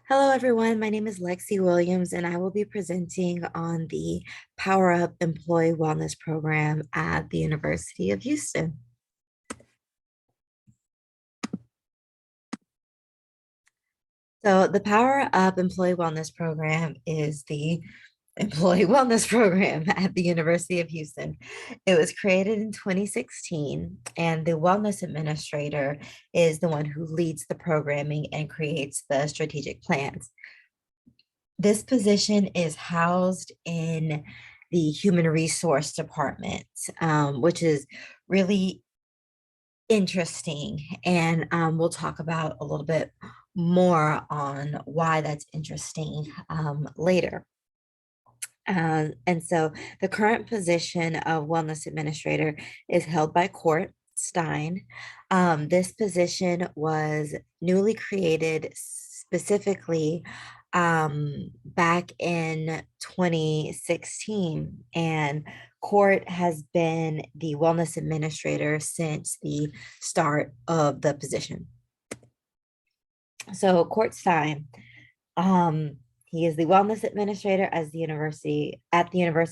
Hello, everyone. My name is Lexi Williams, and I will be presenting on the Power Up Employee Wellness Program at the University of Houston. So, the Power Up Employee Wellness Program is the employee wellness program at the University of Houston. It was created in 2016, and the wellness administrator is the one who leads the programming and creates the strategic plans. This position is housed in the Human Resource Department, which is really interesting. And we'll talk about a little bit more on why that's interesting later. And so the current position of Wellness Administrator is held by Court Stein. This position was newly created specifically back in 2016, and Court has been the Wellness Administrator since the start of the position. So Court Stein, he is the wellness administrator at the University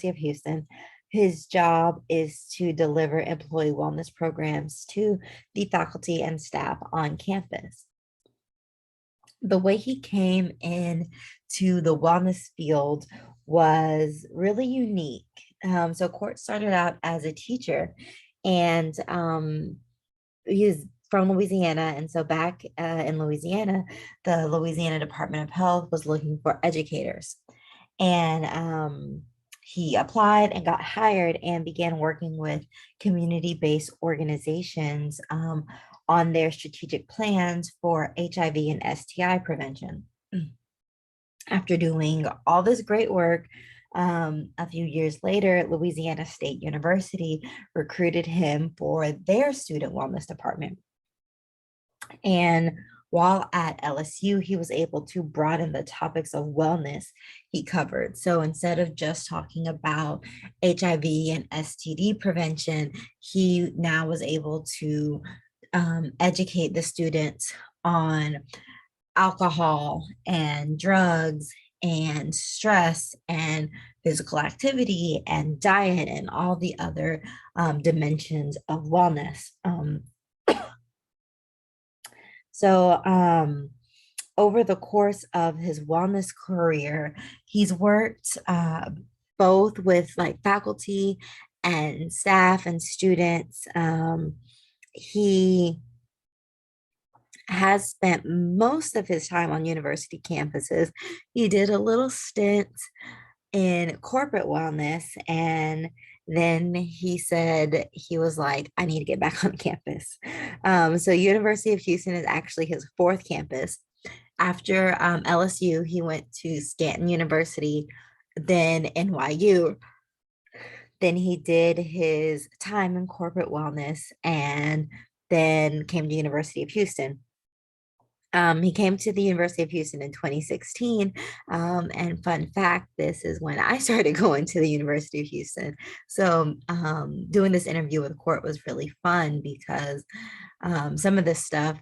of Houston. His job is to deliver employee wellness programs to the faculty and staff on campus. The way he came in to the wellness field was really unique. So Court started out as a teacher, and he's from Louisiana. And so back in Louisiana, the Louisiana Department of Health was looking for educators. And he applied and got hired and began working with community-based organizations on their strategic plans for HIV and STI prevention. After doing all this great work, a few years later, Louisiana State University recruited him for their student wellness department. And while at LSU, he was able to broaden the topics of wellness he covered. So instead of just talking about HIV and STD prevention, he now was able to educate the students on alcohol and drugs and stress and physical activity and diet and all the other dimensions of wellness. So over the course of his wellness career, he's worked both with like faculty and staff and students. He has spent most of his time on university campuses. He did a little stint in corporate wellness, and then he said he was like, I need to get back on campus. So University of Houston is actually his fourth campus. After LSU, he went to Stanton University, then NYU. Then he did his time in corporate wellness and then came to University of Houston. He came to the University of Houston in 2016. And fun fact, this is when I started going to the University of Houston. So doing this interview with Court was really fun because some of this stuff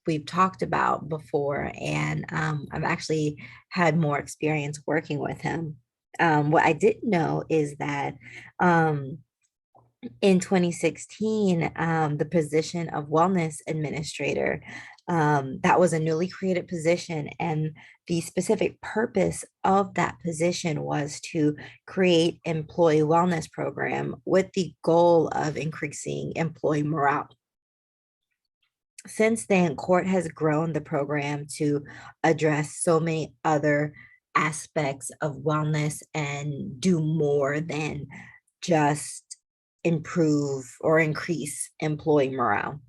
we've talked about before, and I've actually had more experience working with him. What I didn't know is that in 2016, the position of wellness administrator, that was a newly created position. And the specific purpose of that position was to create employee wellness program with the goal of increasing employee morale. Since then, Court has grown the program to address so many other aspects of wellness and do more than just improve or increase employee morale.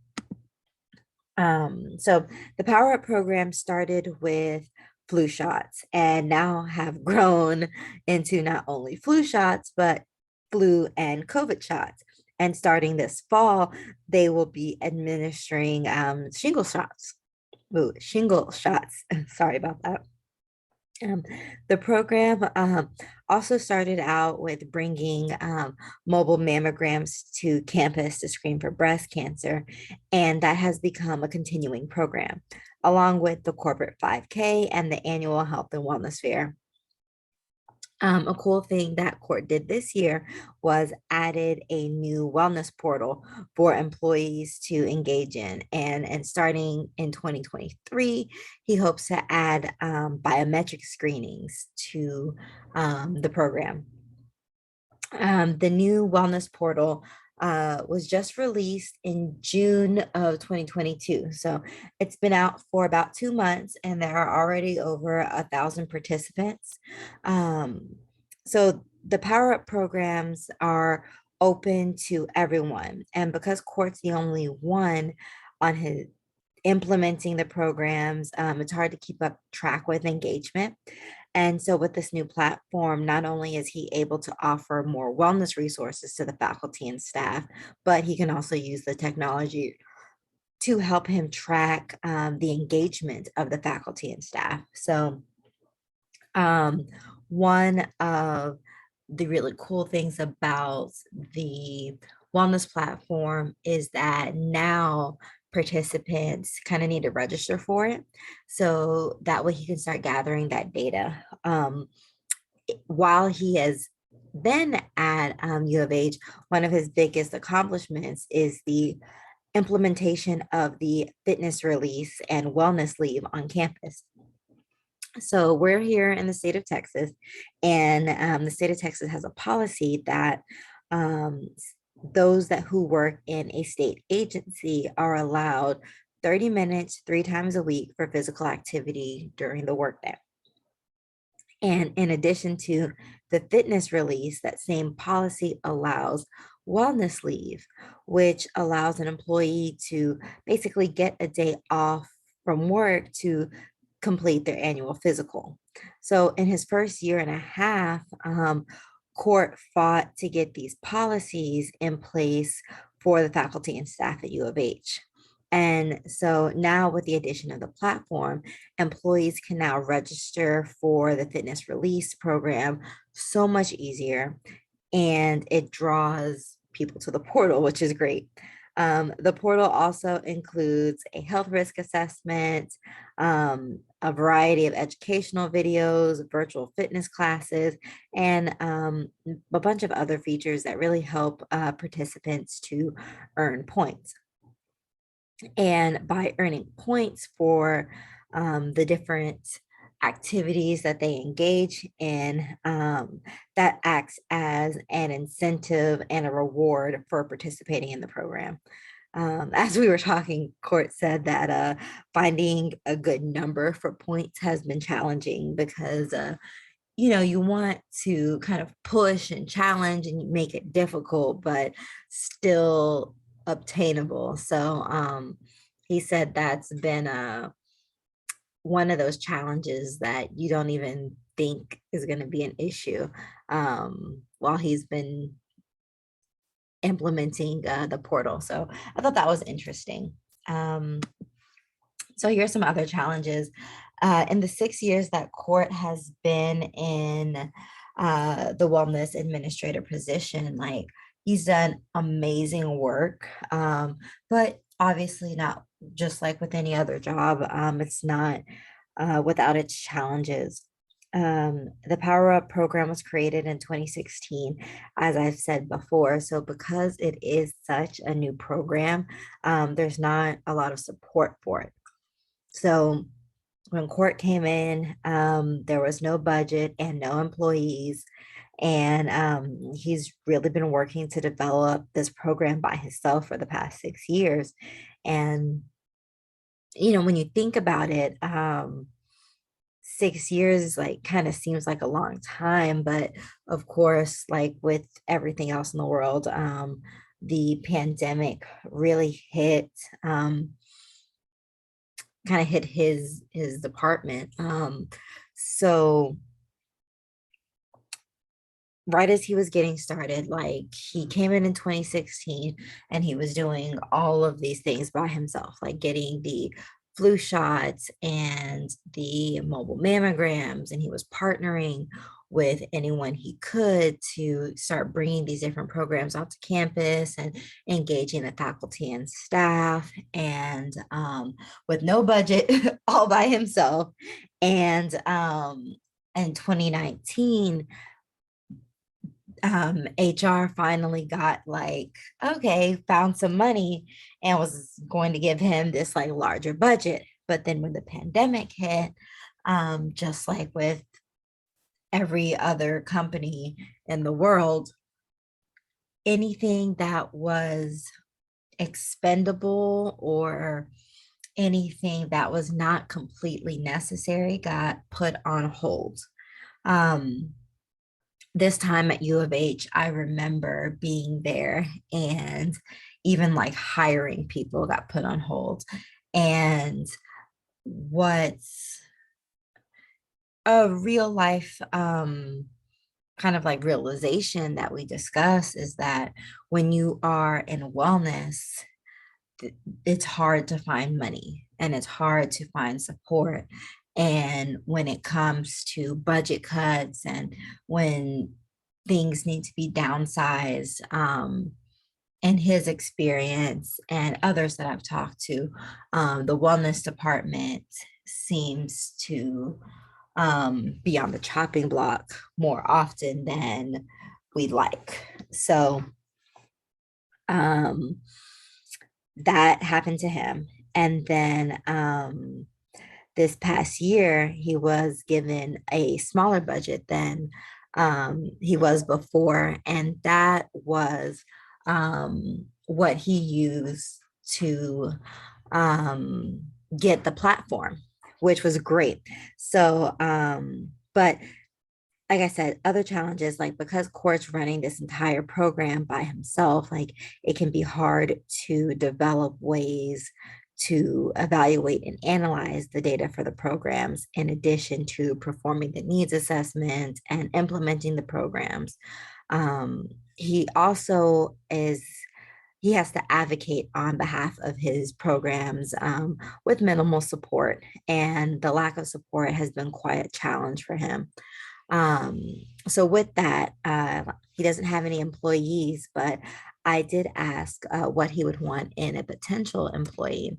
So the Power Up program started with flu shots and now have grown into not only flu shots, but flu and COVID shots. And starting this fall, they will be administering shingle shots. Ooh, shingle shots. Sorry about that. Um, the program also started out with bringing mobile mammograms to campus to screen for breast cancer, and that has become a continuing program, along with the corporate 5K and the annual health and wellness fair. A cool thing that court did this year was added a new wellness portal for employees to engage in. And starting in 2023, he hopes to add biometric screenings to the program. The new wellness portal was just released in June of 2022. So it's been out for about 2 months, and there are already over 1,000 participants. So the Power Up programs are open to everyone. And because Court's the only one on his implementing the programs, it's hard to keep up track with engagement. And so, with this new platform, not only is he able to offer more wellness resources to the faculty and staff, but he can also use the technology to help him track the engagement of the faculty and staff. So, um, one of the really cool things about the wellness platform is that now participants kind of need to register for it. So that way he can start gathering that data. While he has been at U of H, one of his biggest accomplishments is the implementation of the fitness release and wellness leave on campus. So we're here in the state of Texas, and the state of Texas has a policy that those that who work in a state agency are allowed 30 minutes 3 times a week for physical activity during the workday. And in addition to the fitness release, that same policy allows wellness leave, which allows an employee to basically get a day off from work to complete their annual physical. So in his first year and a half, court fought to get these policies in place for the faculty and staff at U of H. And so now, with the addition of the platform, employees can now register for the fitness release program so much easier, and it draws people to the portal, which is great. The portal also includes a health risk assessment, a variety of educational videos, virtual fitness classes, and a bunch of other features that really help participants to earn points. And by earning points for the different activities that they engage in, that acts as an incentive and a reward for participating in the program. As we were talking, Court said that finding a good number for points has been challenging because you want to kind of push and challenge and make it difficult, but still obtainable. So he said that's been one of those challenges that you don't even think is going to be an issue while he's been implementing the portal. So I thought that was interesting. Um, so here's some other challenges. In the 6 years that Court has been in the wellness administrator position, like he's done amazing work, but obviously not just like with any other job. It's not without its challenges. The Power Up program was created in 2016, as I've said before. So, because it is such a new program, there's not a lot of support for it. So, when Court came in, there was no budget and no employees. And he's really been working to develop this program by himself for the past 6 years. And, when you think about it, 6 years like kind of seems like a long time, but of course, like with everything else in the world, the pandemic really kind of hit his department. So right as he was getting started, like he came in 2016 and he was doing all of these things by himself, like getting the flu shots and the mobile mammograms, and he was partnering with anyone he could to start bringing these different programs onto campus and engaging the faculty and staff, and with no budget, all by himself. And in 2019, HR finally got like, okay, found some money and was going to give him this like larger budget. But then when the pandemic hit, just like with every other company in the world, anything that was expendable or anything that was not completely necessary got put on hold. Um, this time at U of H, I remember being there and even like hiring people got put on hold. And what's a real life kind of like realization that we discuss is that when you are in wellness, it's hard to find money and it's hard to find support. And when it comes to budget cuts and when things need to be downsized, in his experience and others that I've talked to, the wellness department seems to be on the chopping block more often than we'd like. So um, that happened to him. And then this past year, he was given a smaller budget than he was before. And that was what he used to get the platform, which was great. So, but like I said, other challenges, like because Court's running this entire program by himself, like it can be hard to develop ways to evaluate and analyze the data for the programs, in addition to performing the needs assessments and implementing the programs. He also is he has to advocate on behalf of his programs with minimal support, and the lack of support has been quite a challenge for him. Um, so with that, he doesn't have any employees, but I did ask what he would want in a potential employee.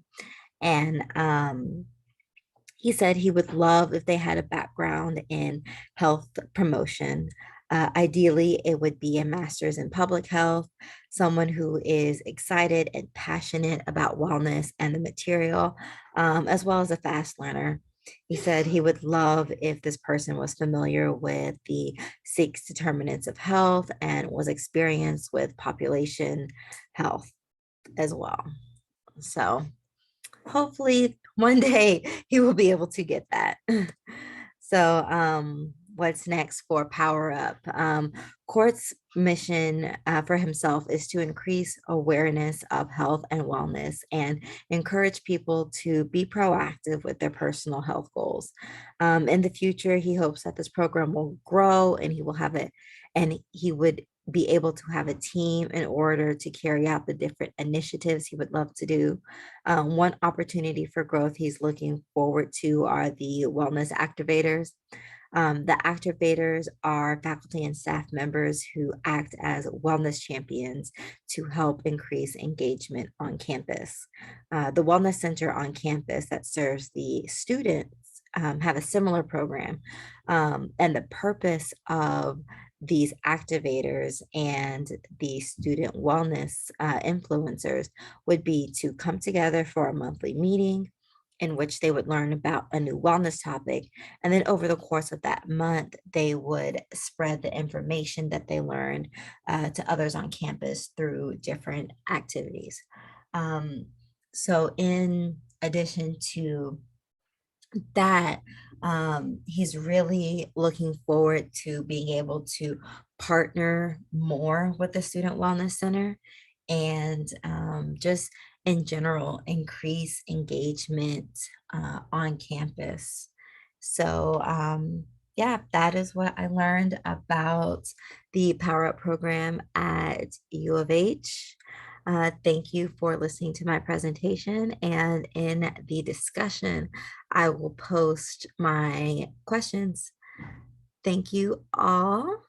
And he said he would love if they had a background in health promotion. Ideally, it would be a master's in public health, someone who is excited and passionate about wellness and the material, as well as a fast learner. He said he would love if this person was familiar with the 6 determinants of health and was experienced with population health as well. So hopefully one day he will be able to get that. So, what's next for Power Up? Court's mission for himself is to increase awareness of health and wellness and encourage people to be proactive with their personal health goals. In the future, he hopes that this program will grow and he would be able to have a team in order to carry out the different initiatives he would love to do. One opportunity for growth he's looking forward to are the wellness activators. The activators are faculty and staff members who act as wellness champions to help increase engagement on campus. The Wellness Center on campus that serves the students have a similar program. And the purpose of these activators and the student wellness influencers would be to come together for a monthly meeting in which they would learn about a new wellness topic. And then over the course of that month, they would spread the information that they learned to others on campus through different activities. Um, so, in addition to that, he's really looking forward to being able to partner more with the Student Wellness Center and just in general increase engagement on campus. So, yeah, that is what I learned about the Power Up program at U of H. Thank you for listening to my presentation. And in the discussion, I will post my questions. Thank you all.